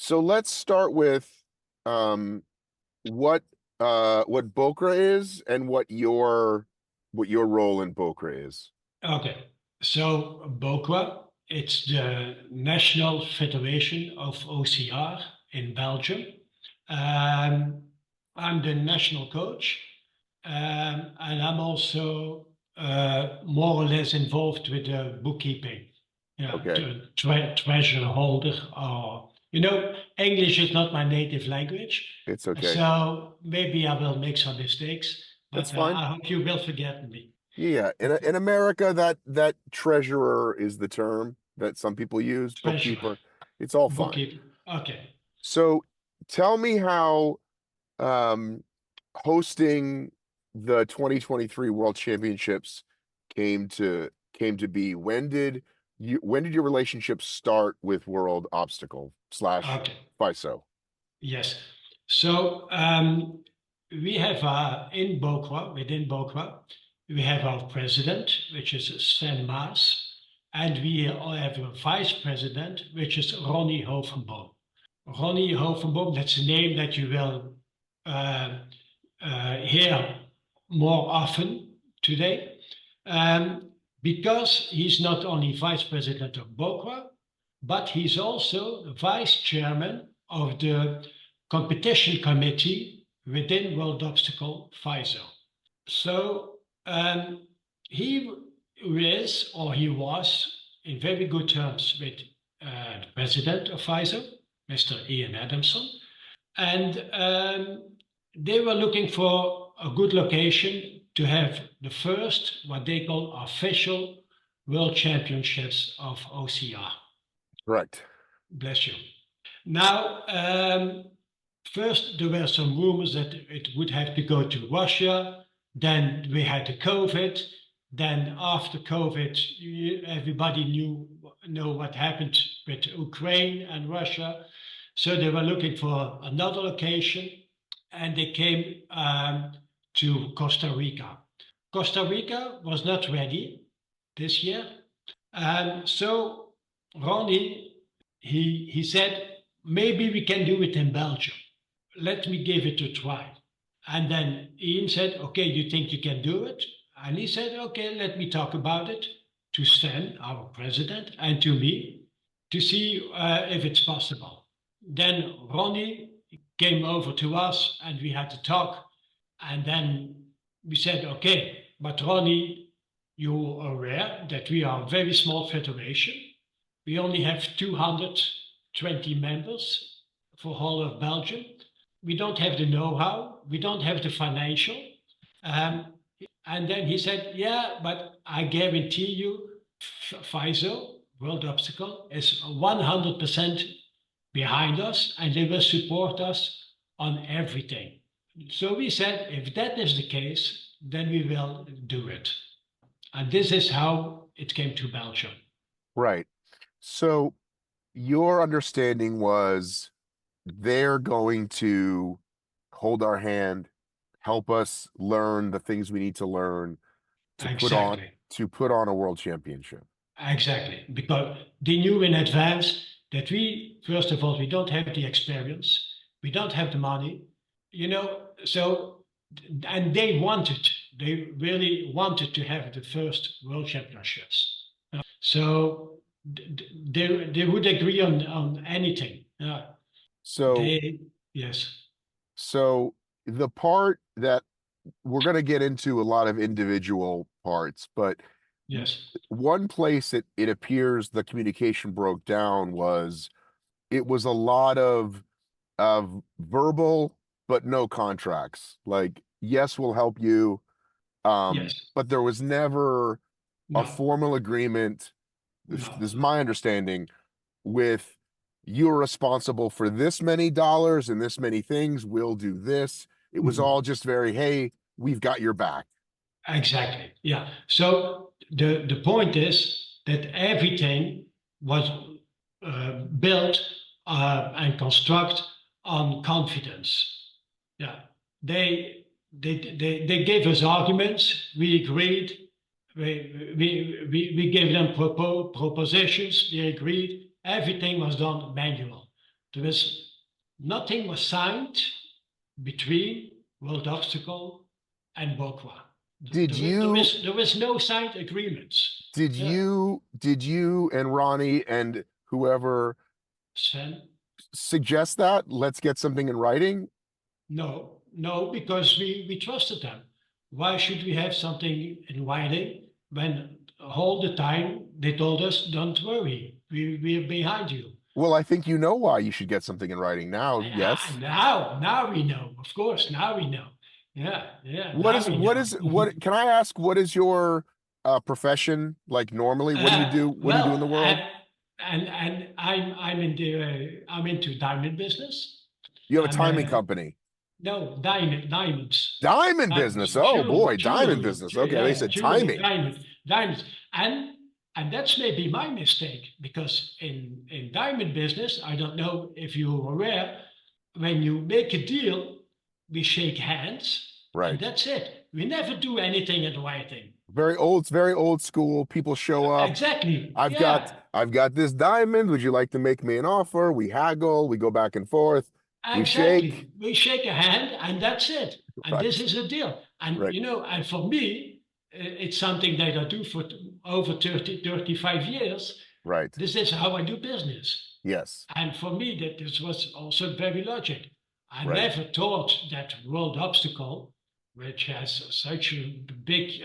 So let's start with um, what BOCRA is and what your role in BOCRA is. Okay, so BOCRA, it's the National Federation of OCR in Belgium. Um, I'm the national coach, and I'm also more or less involved with the bookkeeping. Yeah, Okay, the treasure holder, or English is not my native language, it's okay. so maybe I will make some mistakes, That's but fine. I hope you will forget me. Yeah, in America, that treasurer is the term that some people use, Treasurer. bookkeeper. It's all fine. Bookkeeper. Okay. So tell me how um, hosting the 2023 World Championships came to be. When did your relationship start with World Obstacle slash Okay. FISO? Yes. So we have within BOCRA, we have our president, which is Sven Maas, and we have a vice president, which is Ronnie Hovenboom. Ronnie Hovenboom, that's a name that you will uh, hear more often today, because he's not only vice president of BOCRA, but he's also the vice chairman of the competition committee within World Obstacle FISO. So he he was in very good terms with the president of FISO, Mr. Ian Adamson, and they were looking for a good location to have the first, what they call official World Championships of OCR. Correct. Bless you. Now, first there were some rumors that it would have to go to Russia. Then we had the COVID. Then after COVID, everybody know what happened with Ukraine and Russia. So they were looking for another location, and they came to Costa Rica. Costa Rica was not ready this year, so Ronnie he said, maybe we can do it in Belgium. Let me give it a try. And then Ian said, okay, you think you can do it? And he said, okay, let me talk about it to Sven, our president, and to me to see if it's possible. Then Ronnie came over to us and we had to talk. And then we said, okay, but Ronnie, you are aware that we are a very small federation. We only have 220 members for whole of Belgium. We don't have the know-how. We don't have the financial. Um, and then he said, yeah, but I guarantee you, FISO, World Obstacle, is 100% behind us and they will support us on everything. So we said, if that is the case, then we will do it. And this is how it came to Belgium. Right. So your understanding was they're going to hold our hand, help us learn the things we need to learn to put on Exactly. to put on a world championship. Exactly. Because they knew in advance that we, first of all, we don't have the experience, we don't have the money, so, and they really wanted to have the first world championships. So they would agree on anything. So They, yes, so the part that we're going to get into a lot of individual parts, but yes, one place it appears the communication broke down was it was a lot of verbal but no contracts. Like, yes, we'll help you, yes, but there was never a no, formal agreement. This no, is my understanding, with you're responsible for this many dollars and this many things, we'll do this. It was Mhm. all just very, hey, we've got your back. Exactly. Yeah. So the point is that everything was built and construct on confidence. Yeah. They gave us arguments. We agreed. We gave them propositions. They agreed. Everything was done manual. Nothing was signed between World Obstacle and BOCRA. Did you There was no signed agreements. did Yeah. you and Ronnie and whoever Sven? suggest that? Let's get something in writing. No, because we trusted them. Why should we have something in writing when all the time they told us, don't worry, we're behind you. Well, I think you know why you should get something in writing now. Yes. Now we know, of course, now we know. Yeah, now we know. Can I ask what is your profession like normally? What do you do? What do you do in the Well, world? I'm into diamond business. You have a I'm timing company. No, diamonds. Diamond business. Diamonds, Oh boy, diamond jewelry, business. Okay, they yeah, said jewelry, timing. diamonds. And that's maybe my mistake because in diamond business, I don't know if you're aware, when you make a deal, we shake hands and Right. that's it. We never do anything in writing. Very old, it's very old school. People show up. Exactly. I've got Yeah. I've got this diamond. Would you like to make me an offer? We haggle, we go back and forth, we shake. Exactly. We shake a hand and that's it. And this Right. is a deal. And, Right. and for me, it's something that I do for over 35 years. Right. This is how I do business. Yes. And for me, that this was also very logic. I Right. never thought that World Obstacle, which has such a big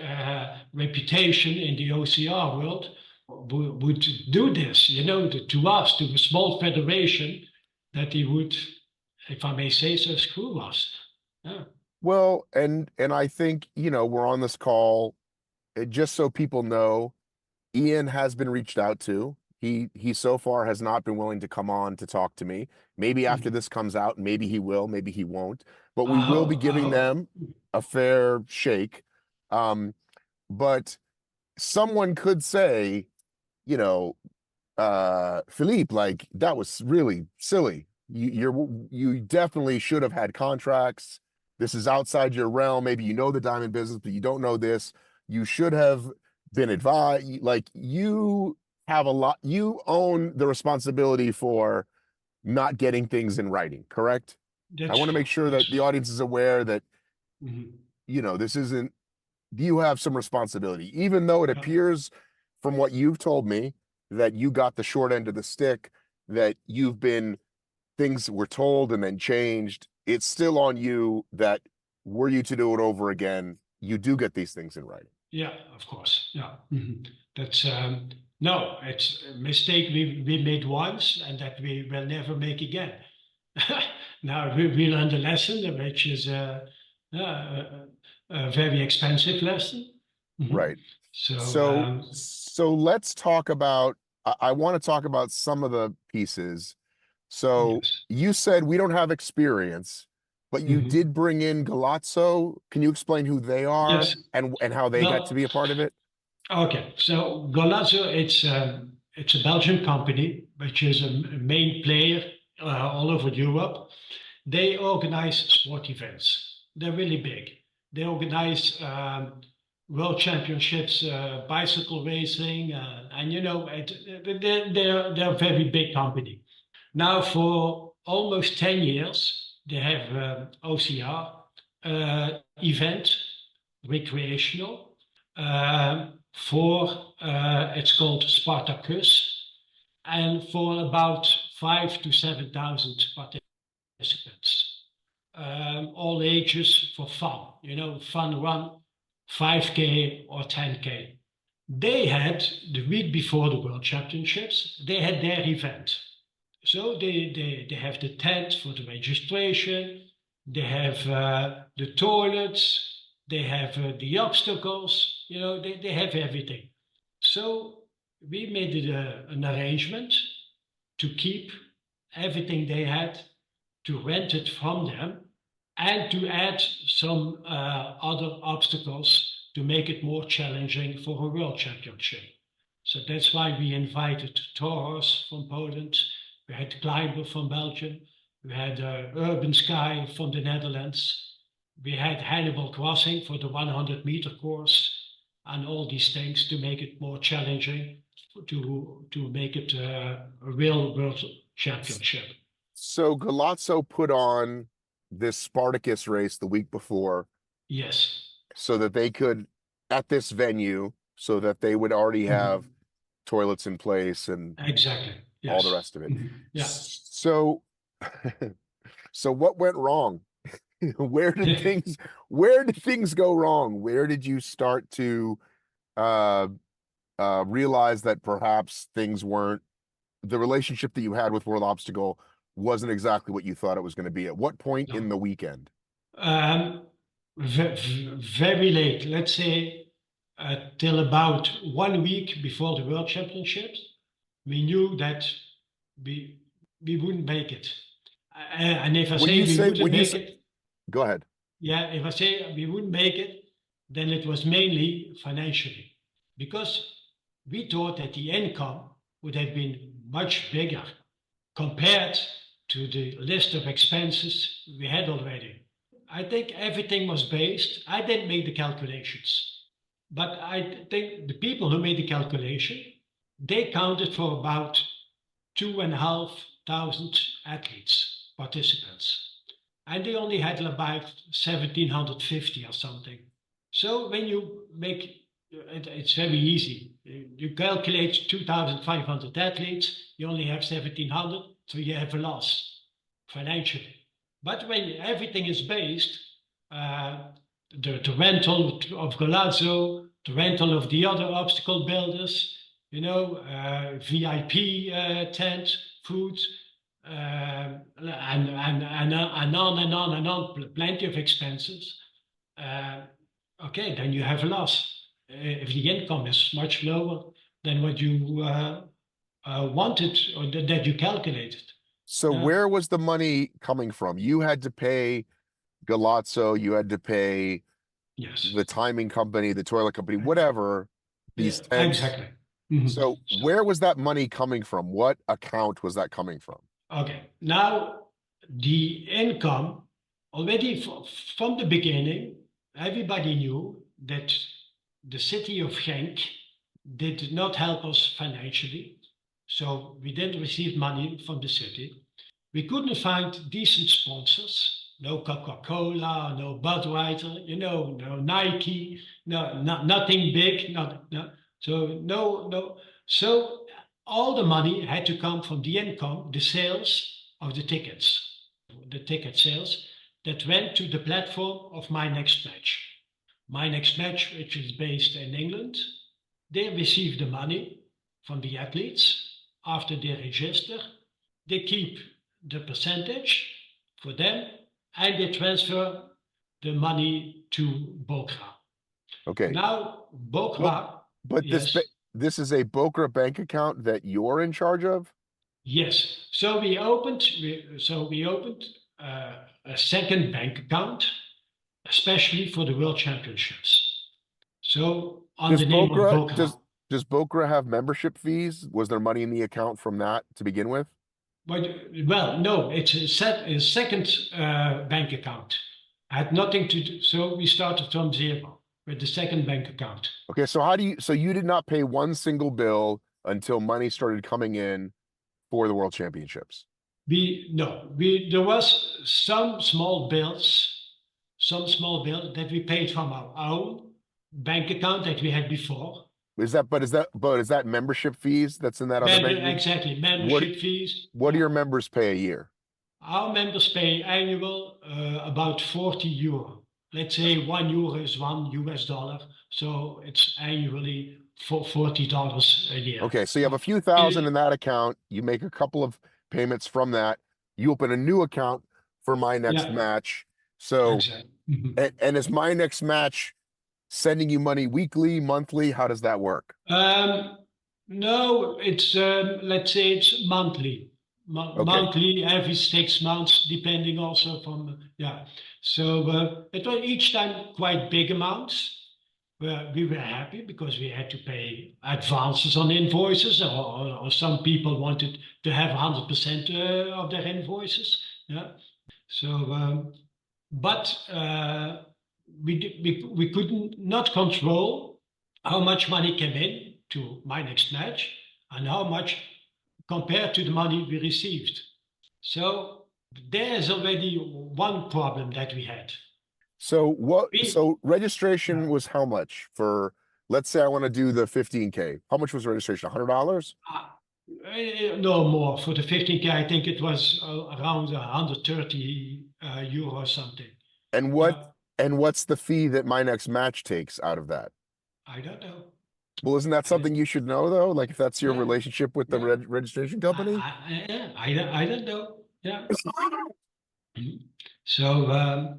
reputation in the OCR world, would do this, to us, to a small federation, that he would, if I may say so, screw us. Yeah. Well, and I think, we're on this call just so people know, Ian has been reached out to. He so far has not been willing to come on to talk to me. Maybe after Mhm. this comes out, maybe he will, maybe he won't. But we I will be hope, I giving hope. them a fair shake. But someone could say, you know, Phillipe, like that was really silly. You definitely should have had contracts. This is outside your realm. Maybe you know the diamond business, but you don't know this. You should have been advised. Like you have a lot. You own the responsibility for not getting things in writing. Correct? I That's want to true. make sure That's that the true. audience is aware that Mhm. this isn't. You have some responsibility, even though it Yeah. appears from what you've told me that you got the short end of the stick, that things were told and then changed. It's still on you that were you to do it over again, you do get these things in writing. Yeah, of course. Yeah. That's no, it's a mistake we made once and that we will never make again. Now we learned a lesson, which is a very expensive lesson. Mhm. Right. So So let's talk about, I want to talk about some of the pieces. So yes. you said we don't have experience, but you Mhm. did bring in Galazo. Can you explain who they are Yes. and how they got to Well, be a part of it? okay. So Galazo, it's a Belgian company which is a main player all over Europe. They organize sport events. They're really big. They organize world championships, bicycle racing, and they're a very big company. Now, for almost 10 years, they have OCR event, recreational, it's called Spartacus, and for about 5 to 7,000 participants, all ages for fun, fun run, 5K or 10K. They had, the week before the World Championships, they had their event. So they have the tent for the registration, they have the toilets, they have the obstacles, they have everything. So we made an arrangement to keep everything they had, to rent it from them, and to add some other obstacles to make it more challenging for a world championship. So that's why we invited Taurus from Poland, we had Climber from Belgium, we had Urban Sky from the Netherlands, we had Hannibal Crossing for the 100-meter course, and all these things to make it more challenging, to make it a real world championship. So Galazo put on this Spartacus race the week before Yes. so that they could, at this venue, so that they would already have toilets in place and Exactly. all the Yes. rest of it. Yeah. So, so what went wrong? Where did things go wrong? Where did you start to uh realize that perhaps things weren't, the relationship that you had with World Obstacle wasn't exactly what you thought it was going to be? At what point in No. the weekend? Very late, let's say till about 1 week before the World Championships, we knew that we we wouldn't make it. And if I When say you we say wouldn't when you make say, it, go ahead. yeah, if I say we wouldn't make it, then it was mainly financially, because we thought that the income would have been much bigger compared to the list of expenses we had already. I think everything was based, I didn't make the calculations, but I think the people who made the calculation, they counted for about 2,500 athletes, participants. And they only had about 1,750 or something. So when you make it's very easy. You calculate 2,500 athletes, you only have 1,700, so you have a loss financially. But when everything is based, uh, the rental of Galazo, the rental of the other obstacle builders, VIP tent, food, and on and on and on, plenty of expenses. Okay, then you have a loss. If the income is much lower than what you wanted or that you calculated. So where was the money coming from? You had to pay Galazo, you had to pay Yes. the timing company, the toilet company, whatever, these Yeah, tents. exactly. Mhm. So where was that money coming from? What account was that coming from? Okay, now the income already from the beginning, everybody knew that the city of Genk did not help us financially. So we didn't receive money from the city. We couldn't find decent sponsors. No Coca-Cola, no Budweiser, no Nike, nothing big. So no. So all the money had to come from the income, the sales of the tickets, the ticket sales that went to the platform of My Next Match. My Next Match, which is based in England, they receive the money from the athletes after they register. They keep the percentage for them and they transfer the money to BOCRA. Okay. Now, But BOCRA, but yes, this is a BOCRA bank account that you're in charge of? yes. So we opened a second bank account, especially for the World Championships. So on Does the name of BOCRA BOCRA. does BOCRA have membership fees? Was there money in the account from that to begin with? Well, no, it's a second bank account. Had nothing to do. So we started from zero with the second bank account. Okay, so so you did not pay one single bill until money started coming in for the World Championships? There was some small bills that we paid from our own bank account that we had before. Is that membership fees that's in that other bank? Exactly, What membership fees. what do your members pay a year? Our members pay annual about 40 euro. Let's say 1 euro is $1. So it's annually for $40 a year. Okay, so you have a few thousand in that account. You make a couple of payments from that. You open a new account for My Next Yeah, Match. So, exactly. and is My Next Match sending you money weekly, monthly? How does that work? No, it's let's say it's monthly. Okay. Monthly, every 6 months, depending also from yeah. So it was each time quite big amounts. We were happy because we had to pay advances on invoices, or some people wanted to have 100% of their invoices. Yeah. So, but we couldn't not control how much money came in to My Next Match and how much compared to the money we received. So there's already one problem that we had. So registration Yeah. was how much for, let's say I want to do the 15K. How much was registration? $100? No more. For the 15K, I think it was around 130 euro or something. And what Yeah, and what's the fee that My Next Match takes out of that? I don't know. Well, isn't that I, something you should know though? Like if that's your yeah, relationship with the yeah. registration company? Yeah, I don't know. Yeah. Mhm. So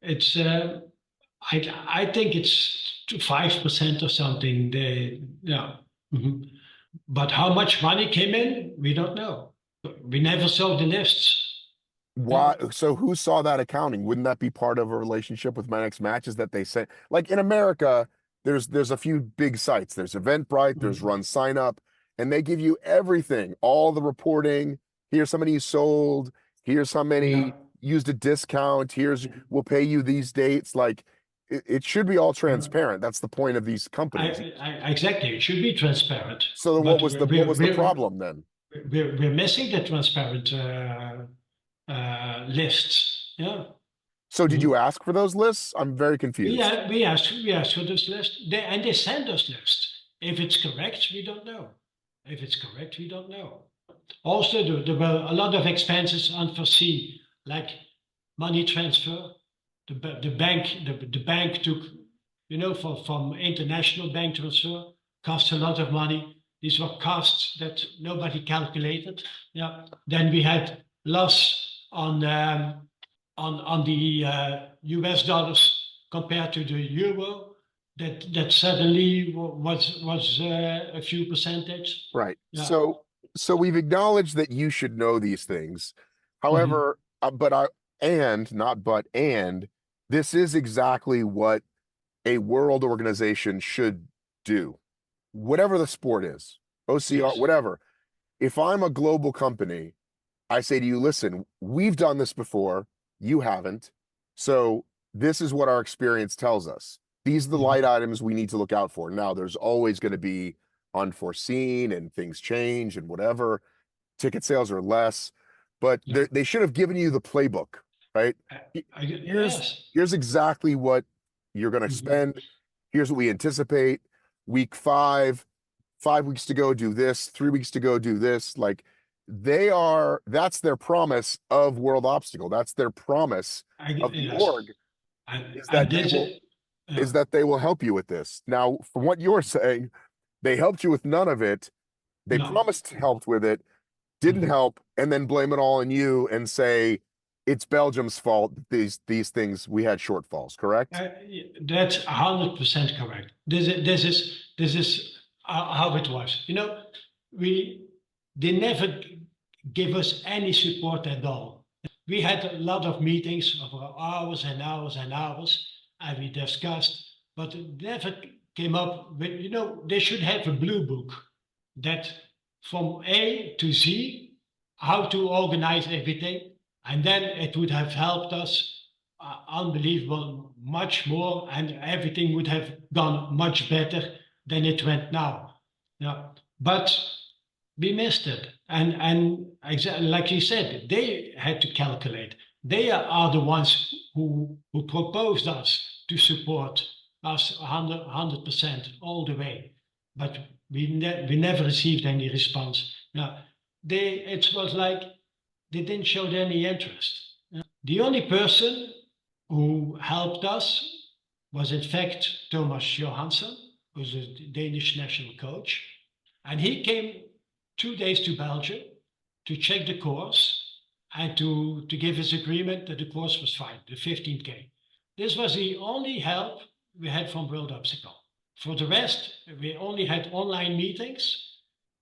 it's I think it's to 5% or something. Yeah. Mhm. But how much money came in, we don't know. We never saw the lists. Yeah. Why? So who saw that accounting? Wouldn't that be part of a relationship with My Next Match? Is that they say, like in America, there's a few big sites. There's Eventbrite, there's Mhm. Run Sign Up, and they give you everything, all the reporting. Here's how many you sold. Here's how Yeah. many used a discount. Here's we'll pay you these dates. Like it should be all Yeah. transparent. That's the point of these companies. Exactly. It should be transparent, So then but what was the problem then? we're missing the transparent lists. Yeah. So did you Mhm. ask for those lists? I'm very confused. We asked for this list, and they send us lists. If it's correct, we don't know. If it's correct, we don't know. Also, there were a lot of expenses unforeseen, like money transfer. The bank took, from international bank transfer, cost a lot of money. These were costs that nobody calculated. Yeah. Then we had loss on the US dollars compared to the euro. That suddenly was a few percentage. Right. Yeah. So we've acknowledged that you should know these things. Mhm. However, but I and not but and this is exactly what a world organization should do. Whatever the sport is, OCR, Yes. whatever. If I'm a global company, I say to you, listen, we've done this before, you haven't. So this is what our experience tells us. These are the light Mhm. items we need to look out for. Now, there's always going to be unforeseen and things change and whatever. Ticket sales are less, but Yeah. they should have given you the playbook, right? Here's Yes. here's exactly what you're going to Mhm. spend. Here's what we anticipate. Week 5 weeks to go, do this. 3 weeks to go, do this. Like that's their promise of World Obstacle. That's their promise of the Yes. org is And that this is, yeah. they will help you with this. Now, from what you're saying, they helped you with none of it. They No. promised helped with it, didn't Mhm. help, and then blame it all on you and say it's Belgium's fault. These things we had shortfalls, correct? Uh, that's 100% correct. This is how it was. We they never give us any support at all. We had a lot of meetings over hours and hours and hours, and we discussed, but it never came up with, they should have a blue book that from A to Z, how to organize everything, and then it would have helped us unbelievable much more, and everything would have gone much better than it went now. Yeah, but we missed it, and like you said, they had to calculate. They are the ones who proposed us to support us 100% all the way, but we never received any response. Yeah, it was like they didn't show any interest. The only person who helped us was, in fact, Thomas Johansson, who's a Danish national coach. And he came 2 days to Belgium to check the course and to give his agreement that the course was fine, the 15K. This was the only help we had from World Obstacle. For the rest, we only had online meetings,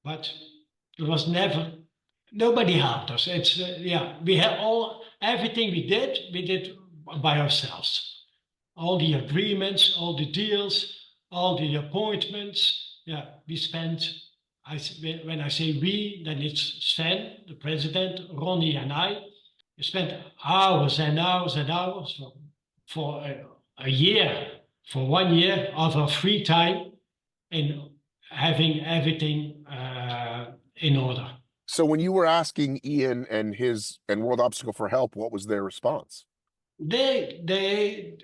but there was never nobody helped us. It's yeah, we had everything we did by ourselves. All the agreements, all the deals, all the appointments. Yeah, we spent. When I say we, then it's Sven, the president, Ronnie, and I. We spent hours and hours and hours for a year, for 1 year of our free time in having everything in order. So when you were asking Ian and World Obstacle for help, what was their response? We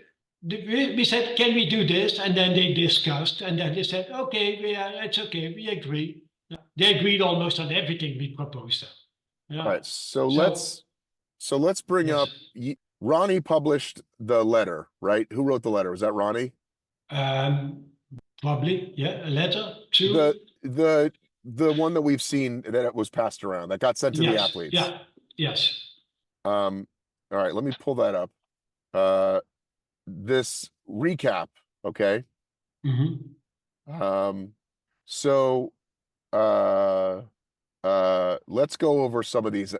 said, can we do this? And then they discussed, and then they said, okay, it's okay, we agree. They agreed almost on everything we proposed them. Yeah. All right, so So let's bring up yes, Ronnie published the letter, right? Who wrote the letter? Was that Ronnie? um, probably, yeah, a letter The to, the the one that we've seen that it was passed around that got sent to the yes, athletes. yeah, yes. All right, let me pull that up. This recap, okay? Mhm. So uh let's go over some of these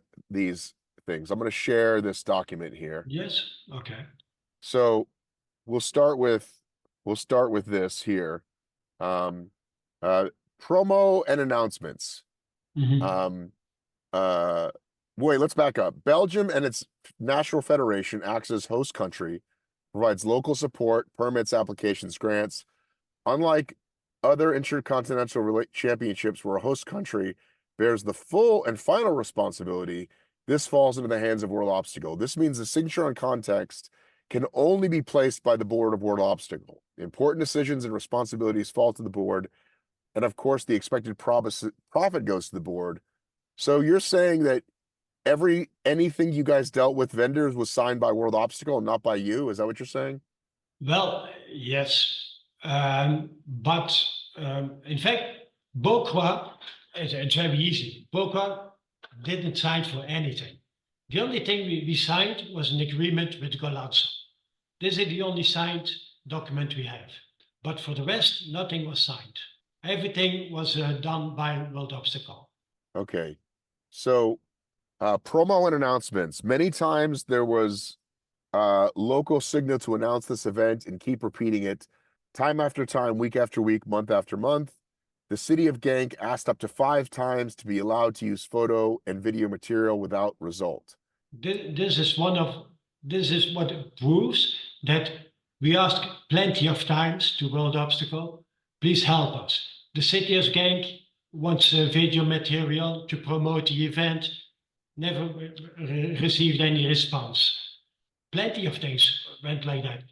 things. I'm going to share this document here. Yes, okay. So we'll start with this here. Um, uh, Promo and announcements. Mhm. Um, uh, Wait, let's back up. Belgium and its national federation acts as host country, provides local support, permits, applications, grants. Unlike other intercontinental championships where a host country bears the full and final responsibility, this falls into the hands of World Obstacle. This means the signature on context can only be placed by the board of World Obstacle. Important decisions and responsibilities fall to the board, and of course, the expected profit goes to the board. So you're saying that anything you guys dealt with vendors was signed by World Obstacle and not by you? Is that what you're saying? Well, yes, but in fact, BOCRA, it's very easy. BOCRA didn't sign for anything. The only thing we signed was an agreement with Galazo. This is the only signed document we have. But for the rest, nothing was signed. Everything was done by World Obstacle. Okay. So promo and announcements. Many times there was local signal to announce this event and keep repeating it time after time, week after week, month after month. The city of Genk asked up to 5 times to be allowed to use photo and video material without result. This is what proves that we ask plenty of times to World Obstacle, please help us. The city of Genk wants video material to promote the event, never received any response. Plenty of things went like that.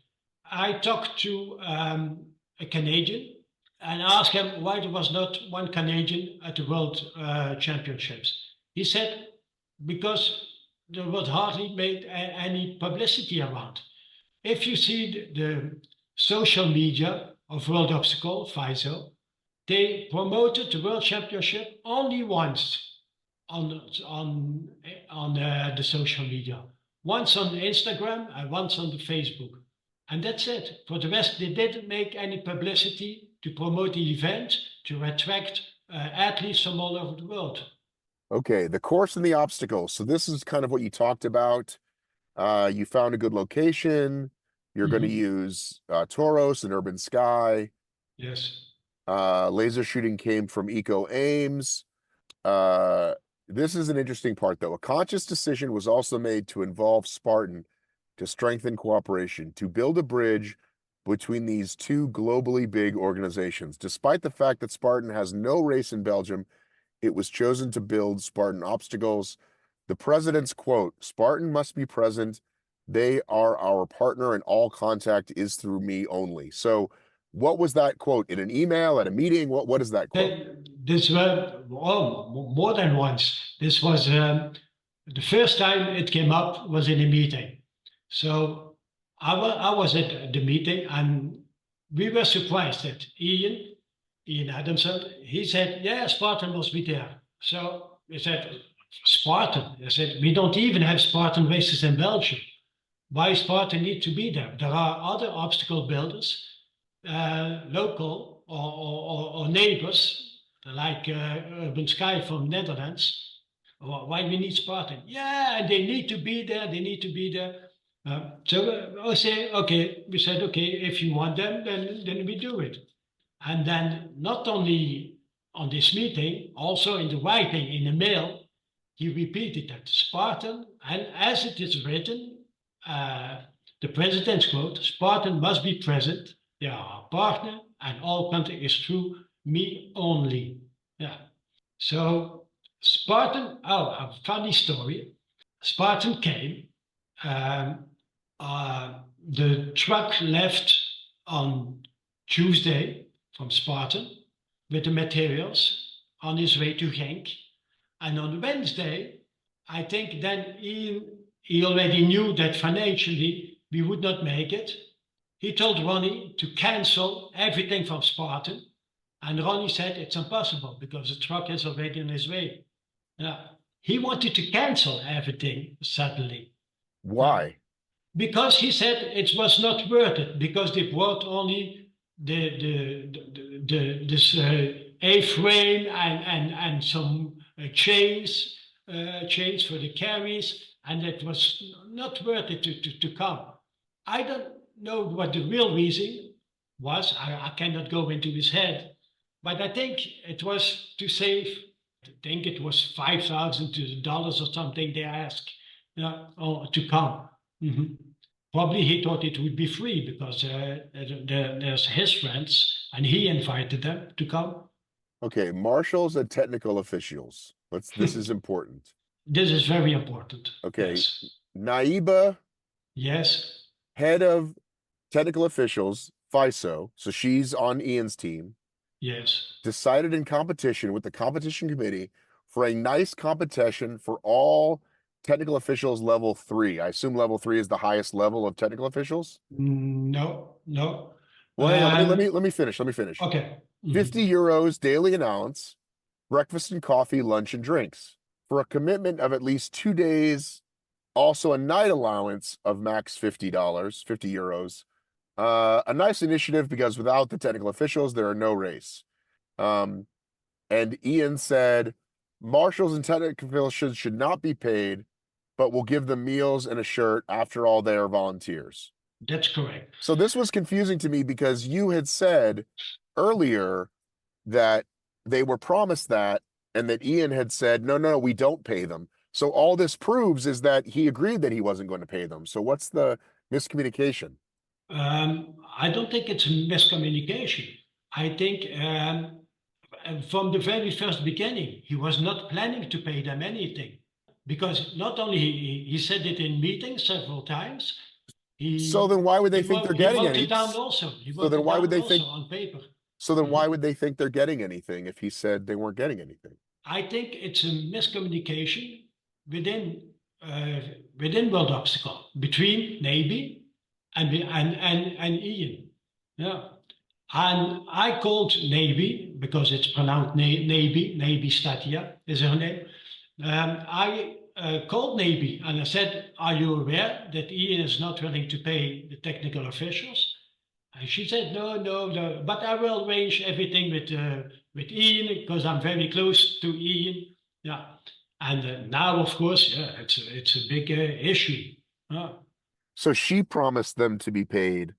I talked to a Canadian and asked him why there was not one Canadian at the World Championships. He said, because there was hardly made any publicity around. If you see the social media of World Obstacle, FISO, they promoted the World Championship only once on the social media. Once on Instagram and once on the Facebook. And that's it. For the rest, they didn't make any publicity to promote the event, to attract athletes from all over the world. Okay, the course and the obstacles. So this is kind of what you talked about. You found a good location. You're going to use Toros and Urban Sky. Yes. Laser shooting came from Eco Aims. This is an interesting part, though. A conscious decision was also made to involve Spartan to strengthen cooperation, to build a bridge between these two globally big organizations. Despite the fact that Spartan has no race in Belgium, it was chosen to build Spartan Obstacles. The president's quote, Spartan must be present. They are our partner and all contact is through me only. So what was that quote in an email, at a meeting? What is that quote? This was more than once. This was the first time it came up was in a meeting. So I was at the meeting and we were surprised that Ian Adamson, he said, yeah, Spartan must be there. So we said, Spartan? I said, we don't even have Spartan races in Belgium. Why Spartan need to be there? There are other obstacle builders, local or neighbors, like Urban Sky from Netherlands. Why we need Spartan? Yeah, they need to be there. They need to be there. So I say, okay. We said, okay, if you want them, then we do it. And then not only on this meeting, also in the writing, in the mail, he repeated that Spartan, and as it is written, the president's quote, Spartan must be present. They are our partner, and all contact is through me only. Yeah. So Spartan, oh, a funny story. Spartan came. Um, the truck left on Tuesday from Spartan with the materials on his way to Genk. And on Wednesday, I think then he already knew that financially we would not make it. He told Ronnie to cancel everything from Spartan. And Ronnie said it's impossible because the truck is already on his way. Yeah. He wanted to cancel everything suddenly. Yeah. Why? Because he said it was not worth it, because they brought only this A-frame and some chains for the carries, and it was not worth it to come. I don't know what the real reason was. I cannot go into his head, but I think it was to save. I think it was $5,000 or something they asked to come. Mm-hmm. Probably he thought it would be free because there's his friends and he invited them to come. Okay, marshals and technical officials. This is important. This is very important. Okay, Yes. Naiba, Yes. head of technical officials, FISO, so she's on Ian's team, Yes. decided in competition with the competition committee for a nice competition for all technical officials level 3. I assume level 3 is the highest level of technical officials. No, no. Well, hang on, let me finish. Okay. 50 euros daily allowance, breakfast and coffee, lunch and drinks for a commitment of at least 2 days. Also a night allowance of max $50, 50 euros. A nice initiative because without the technical officials, there are no race. And Ian said, marshals and technical officials should not be paid, but we'll give them meals and a shirt. After all, they are volunteers. That's correct. So this was confusing to me because you had said earlier that they were promised that, and that Ian had said, no, we don't pay them. So all this proves is that he agreed that he wasn't going to pay them. So what's the miscommunication? I don't think it's a miscommunication. I think from the very first beginning, he was not planning to pay them anything. Because not only he said it in meetings several times, so then why would they think they're getting anything? anything? So then why would they think on paper? So then why would they think they're getting anything if he said they weren't getting anything? I think it's a miscommunication within World Obstacle between Navy and Ian. Yeah. And I called Navy because it's pronounced Navy Statia is her name. I called Navy and I said, are you aware that Ian is not willing to pay the technical officials? And she said, no, but I will arrange everything with Ian because I'm very close to Ian. Yeah. And now, of course, yeah, it's a big issue. So she promised them to be paid.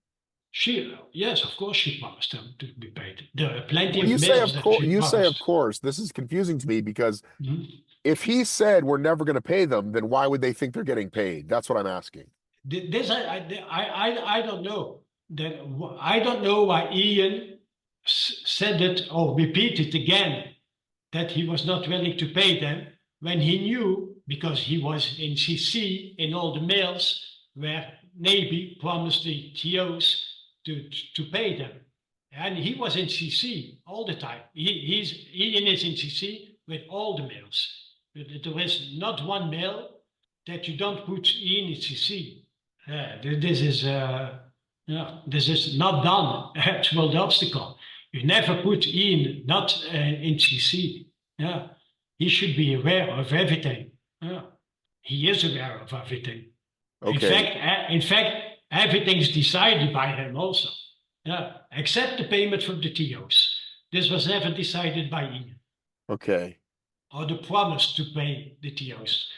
Yes, of course, she promised them to be paid. There are plenty Well, of mails that she you say, of promised. course. This is confusing to me because if he said we're never going to pay them, then why would they think they're getting paid? That's what I'm asking. This I don't know. I don't know why Ian said it or repeated again that he was not willing to pay them when he knew, because he was in CC in all the mails where Navy promised the TOs to pay them. And he was in CC all the time. Ian is in CC with all the mails. There is not one mail that you don't put Ian in CC. This is not done at World Obstacle. You never put Ian not in CC. Yeah, he should be aware of everything. Yeah, he is aware of everything. Okay. In fact, everything's decided by him also. Yeah, except the payment from the TOs. This was never decided by Ian. Okay. Or the promise to pay the TOs.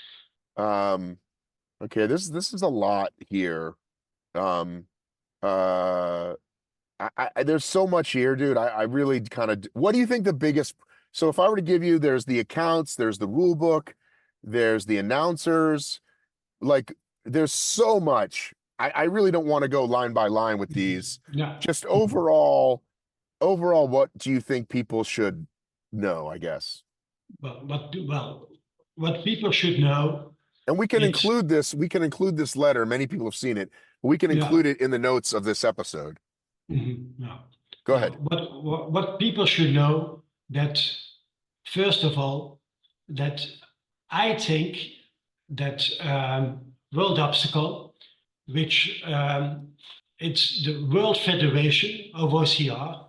Okay, this is a lot here. There's so much here, dude. I really kind of, what do you think the biggest, so if I were to give you, there's the accounts, there's the rule book, there's the announcers, like there's so much. I really don't want to go line by line with these. Yeah. Just overall, what do you think people should know, I guess? what people should know, And we can it's, include this. We can include this letter. Many people have seen it. But we can yeah. include it in the notes of this episode. No. Go No. ahead. What people should know that, first of all, that I think that World Obstacle, which it's the World Federation of OCR,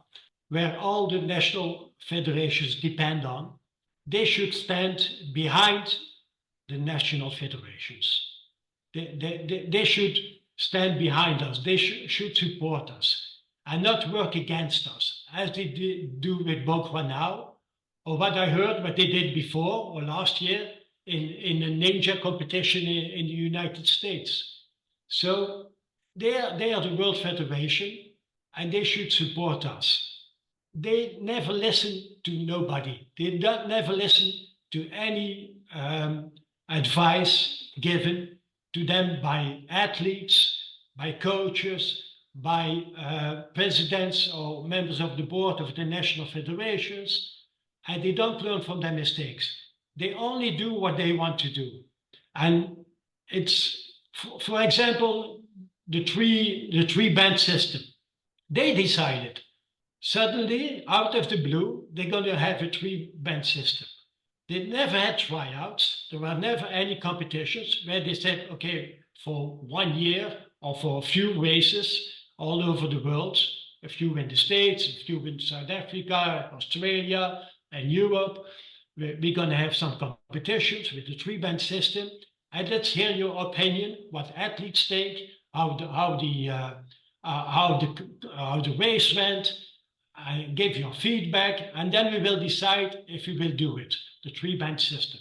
where all the national federations depend on, they should stand behind the national federations. They should stand behind us. They should support us and not work against us, as they do with BOCRA now, or what I heard what they did before or last year in a ninja competition in the United States. So they are the World Federation and they should support us. They never listen to nobody. They don't never listen to any advice given to them by athletes, by coaches, by presidents or members of the board of the national federations, and they don't learn from their mistakes. They only do what they want to do. And it's, for example, the three band system. They decided suddenly, out of the blue, they're going to have a three-band system. They never had tryouts. There were never any competitions where they said, okay, for 1 year or for a few races all over the world, a few in the States, a few in South Africa, Australia, and Europe, we're going to have some competitions with the three-band system. And let's hear your opinion, what athletes think, how the race went, give your feedback, and then we will decide if we will do it, the three-band system.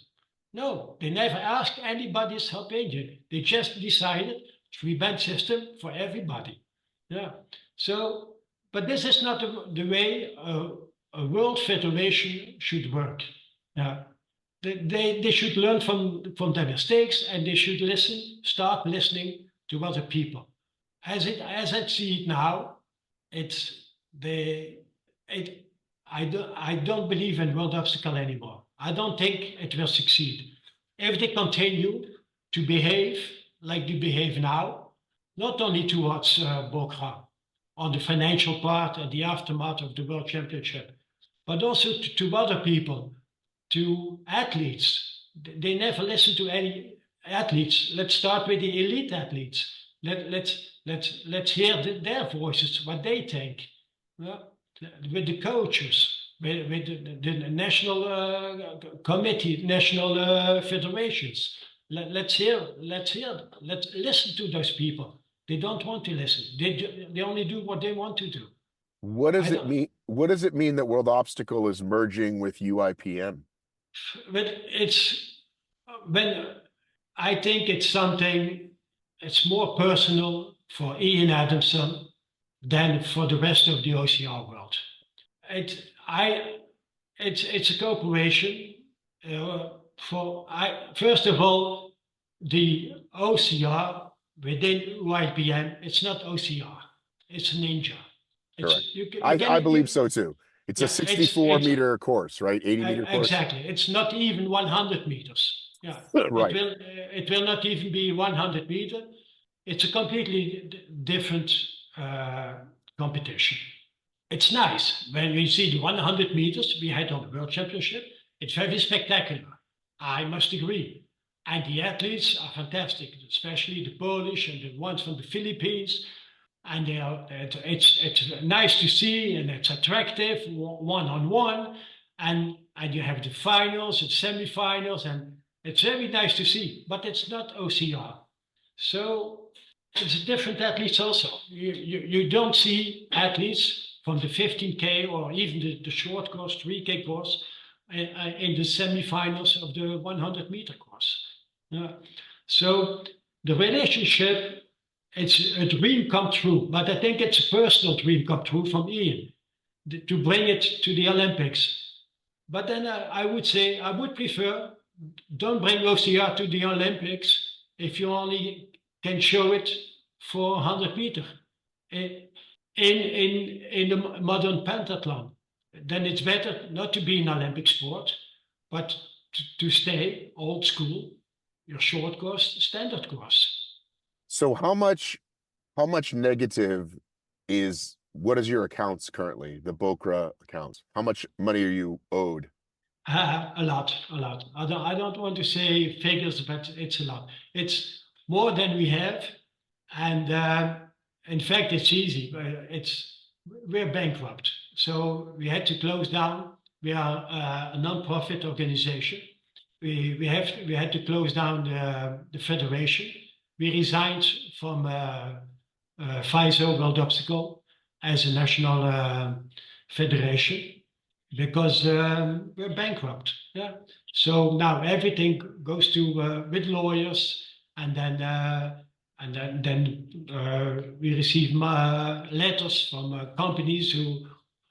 No, they never asked anybody's opinion. They just decided three-band system for everybody. Yeah. So, but this is not the way a world federation should work. Yeah. They should learn from their mistakes and they should start listening to other people. As I see it now, I don't believe in World Obstacle anymore. I don't think it will succeed. If they continue to behave like they behave now, not only towards BOCRA on the financial part and the aftermath of the World Championship, but also to other people, to athletes. They never listen to any athletes. Let's start with the elite athletes. Let's hear their voices, what they think. With the coaches, with the national committee, national federations. Let's listen to those people. They don't want to listen. They only do what they want to do. What does it mean? What does it mean that World Obstacle is merging with UIPM? But it's when I think it's something. It's more personal for Ian Adamson than for the rest of the OCR world. It's a cooperation. First of all, the OCR within UIPM, it's not OCR, it's ninja. Correct. I believe so too. It's a 64-meter course, right? 80-meter course. Exactly. It's not even 100 meters. Yeah. Right. It will not even be 100 meters. It's a completely different competition. It's nice when we see the 100 meters we had on the World Championship. It's very spectacular. I must agree. And the athletes are fantastic, especially the Polish and the ones from the Philippines. And it's nice to see and it's attractive one-on-one. And you have the finals and semifinals, and it's very nice to see. But it's not OCR. So it's different athletes also. You don't see athletes from the 15K or even the short course, 3K course, in the semifinals of the 100-meter course. So the relationship, it's a dream come true, but I think it's a personal dream come true from Ian to bring it to the Olympics. But then I would say I would prefer don't bring OCR to the Olympics if you only can show it for 100 meters in the modern pentathlon. Then it's better not to be an Olympic sport, but to stay old school, your short course, standard course. So how much negative what is your accounts currently, the BOCRA accounts? How much money are you owed? A lot, a lot. I don't want to say figures, but it's a lot. It's more than we have, and in fact, it's easy. We're bankrupt, so we had to close down. We are a non-profit organization. We had to close down the federation. We resigned from FISO World Obstacle as a national federation because we're bankrupt. Yeah. So now everything goes to with lawyers, and then we receive letters from companies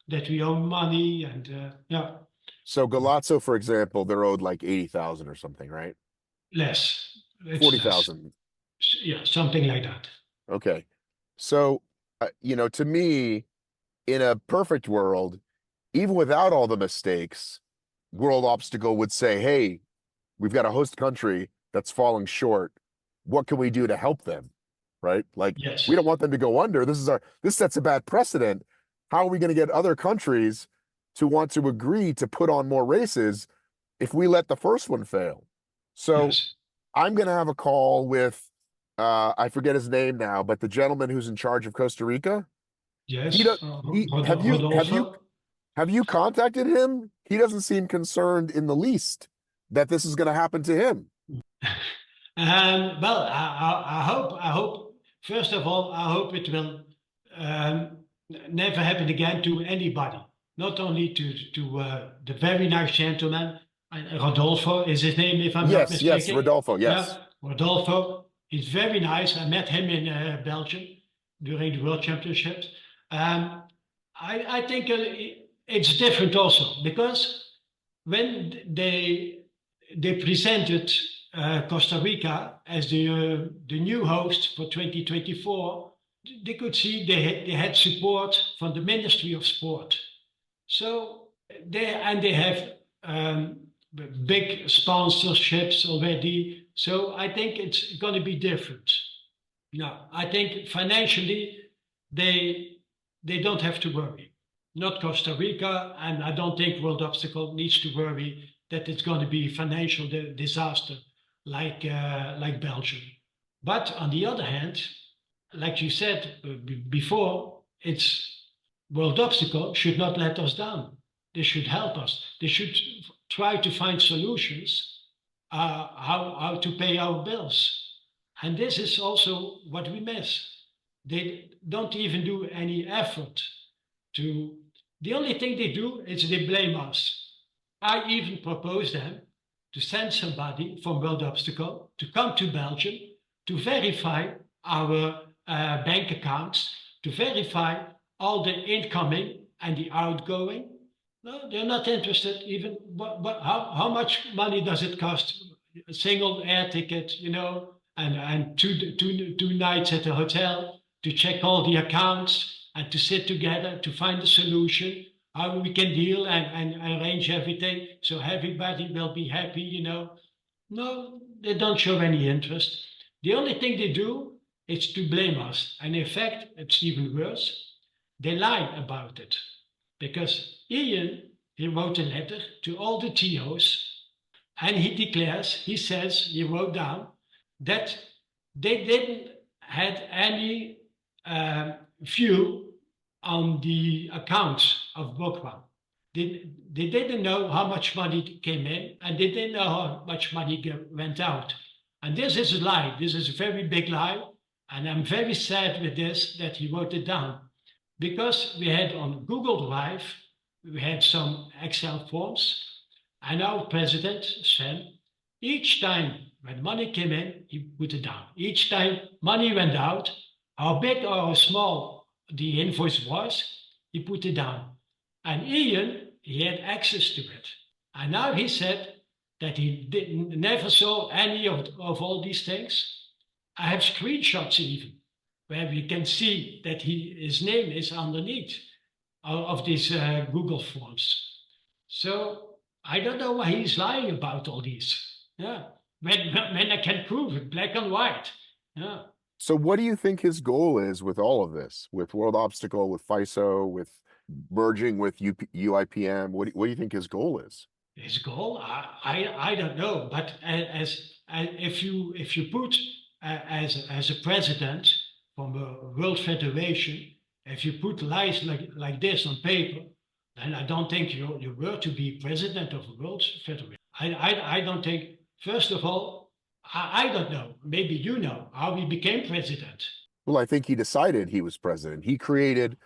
that we owe money, and yeah, So Galazo, for example, they're owed like 80,000 or something, right? less. It's less. 40,000. Yeah, something like that. Okay. So, to me, in a perfect world, even without all the mistakes, World Obstacle would say, hey, we've got a host country that's falling short. What can we do to help them? Right? Like, Yes. we don't want them to go under. This sets a bad precedent. How are we going to get other countries to want to agree to put on more races if we let the first one fail? So Yes. I'm going to have a call with, I forget his name now, but the gentleman who's in charge of Costa Rica. Yes. He does, Rodolfo. have you contacted him? He doesn't seem concerned in the least that this is going to happen to him. Well, I hope, first of all, I hope it will never happen again to anybody, not only to the very nice gentleman, Rodolfo is his name, if I'm not mistaken. Yes, Rodolfo, yes. Yeah, Rodolfo, he's very nice. I met him in Belgium during the World Championships. I think it's different also, because when they presented Costa Rica as the new host for 2024, they could see they had support from the Ministry of Sport. So they have big sponsorships already. So I think it's going to be different. Now, I think financially they don't have to worry. Not Costa Rica, and I don't think World Obstacle needs to worry that it's going to be financial disaster like Belgium. But on the other hand, like you said before, it's World Obstacle should not let us down. They should help us. They should try to find solutions how to pay our bills. And this is also what we miss. They don't even do any effort to. The only thing they do is they blame us. I even proposed them to send somebody from World Obstacle to come to Belgium to verify our bank accounts, to verify all the incoming and the outgoing. No, they're not interested even. How much money does it cost? A single air ticket, and two nights at a hotel to check all the accounts and to sit together to find a solution, how we can deal and arrange everything so everybody will be happy. No, they don't show any interest. The only thing they do is to blame us. And in fact, it's even worse. They lie about it. Because Ian, he wrote a letter to all the TOs, and he says, he wrote down that they didn't had any view on the accounts of BOCRA. They didn't know how much money came in, and they didn't know how much money went out. And this is a lie. This is a very big lie. And I'm very sad with this that he wrote it down. Because we had on Google Drive, we had some Excel forms, and our president, Sven, each time when money came in, he put it down. Each time money went out, how big or how small the invoice was, he put it down. And Ian, he had access to it. And now he said that he never saw any of all these things. I have screenshots even, where we can see that his name is underneath of these Google forms. So I don't know why he's lying about all these. Yeah, when I can prove it, black and white. Yeah. So what do you think his goal is with all of this, with World Obstacle, with FISO, with merging with UIPM? What do you think his goal is? His goal, I don't know, but as if you put as a president from a world federation, if you put lies like this on paper, then I don't think you were to be president of a world federation. I don't think. First of all, I don't know. Maybe you know how he became president. Well, I think he decided he was president. He created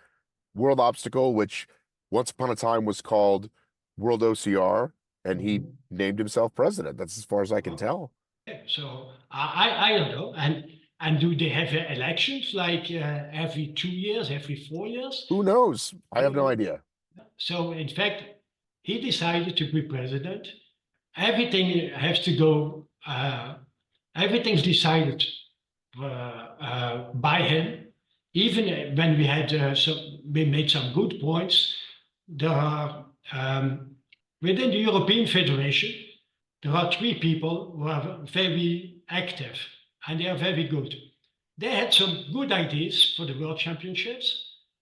World Obstacle, which once upon a time was called World OCR, and he named himself president. That's as far as I can tell. So I don't know. And do they have elections like every 2 years, every 4 years? Who knows? I have no idea. So in fact, he decided to be president. Everything has to go. Everything's decided by him. Even when we had we made some good points. There are within the European Federation, there are 3 people who are very active and they are very good. They had some good ideas for the World Championships,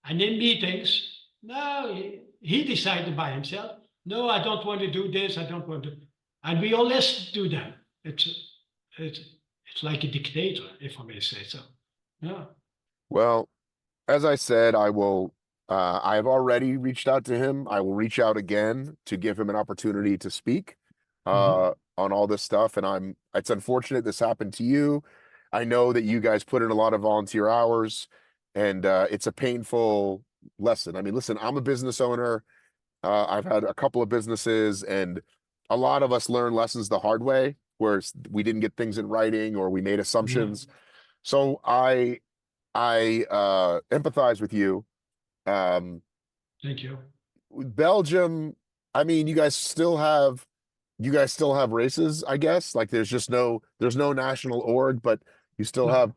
and in meetings, no, he decided by himself, no, I don't want to do this, I don't want to. And we all listen to them. It's like a dictator, if I may say so. Yeah. Well, as I said, I have already reached out to him. I will reach out again to give him an opportunity to speak on all this stuff. And it's unfortunate this happened to you. I know that you guys put in a lot of volunteer hours, and it's a painful lesson. I mean, listen, I'm a business owner. I've had a couple of businesses, and a lot of us learn lessons the hard way, where we didn't get things in writing or we made assumptions. So I empathize with you. Thank you. Belgium, I mean, you guys still have races, I guess. Like there's no national org, but you still have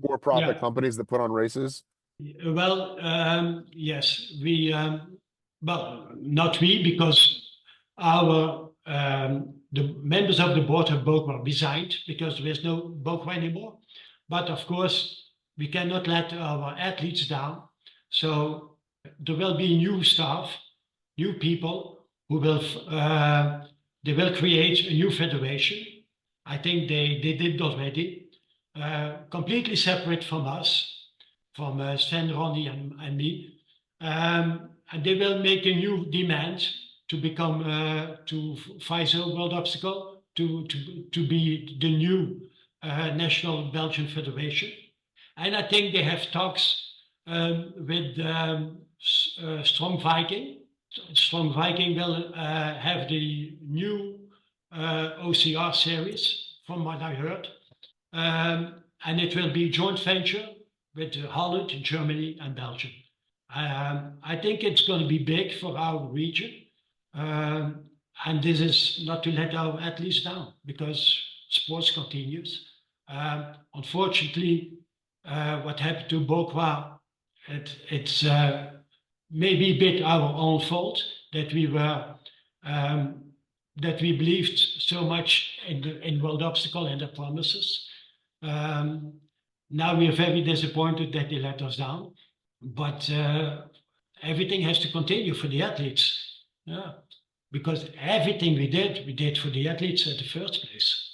for-profit companies that put on races. Well, yes, well, not we, because our the members of the board of BOCRA resigned because there is no BOCRA anymore. But of course, we cannot let our athletes down. So there will be new staff, new people who will they will create a new federation. I think they did already, completely separate from us, from Sven, Ronnie, and me. And they will make a new demand to become to FISO World Obstacle to be the new national Belgian federation. And I think they have talks with Strong Viking. Strong Viking will have the new OCR series, from what I heard. And it will be joint venture with Holland, Germany, and Belgium. I think it's going to be big for our region. And this is not to let our athletes down, because sports continues. Unfortunately, what happened to BOCRA, it's maybe a bit our own fault that we believed so much in World Obstacle and the promises. Now we are very disappointed that they let us down, but everything has to continue for the athletes. Yeah, because everything we did for the athletes at the first place.